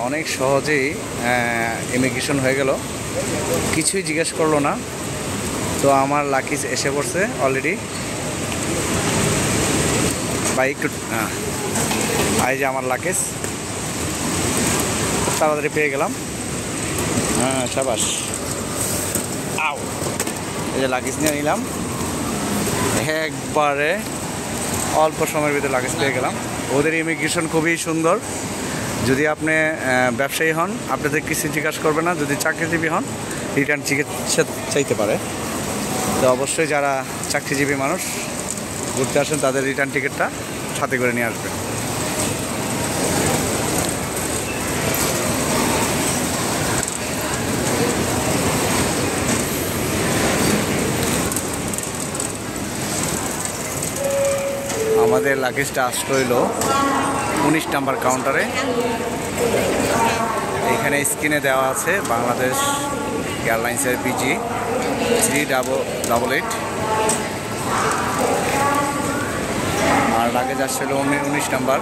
অনেক সহজেই ইমিগ্রেশন হয়ে গেল, কিছুই জিজ্ঞেস করলো না। তো আমার লাকিজ এসে পড়ছে অলরেডি। ভাই একটু এই যে আমার লাকিজ খুব তাড়াতাড়ি পেয়ে গেলাম। সাবাস। আও, এই যে লাকিজ নিয়ে নিলাম, একবারে অল্প সময়ের ভিতরে লাকিজ পেয়ে গেলাম। ওদের ইমিগ্রেশন খুবই সুন্দর। যদি আপনি ব্যবসায়ী হন, আপনাদের কিছু জিজ্ঞাসা করবে না। যদি চাকরিজীবী হন, রিটার্ন চিকিৎসা চাইতে পারে। তো অবশ্যই যারা চাকরিজীবী মানুষ ঘুরতে আসেন, তাদের রিটার্ন টিকিটটা সাথে করে নিয়ে আসবেন। আমাদের লাগেজটা আসতে হইল 19 নাম্বার কাউন্টারে। এখানে স্ক্রিনে দেওয়া আছে বাংলাদেশ এয়ারলাইন্সের BG 3888। আর লাগেজ আসছিল 19 নাম্বার।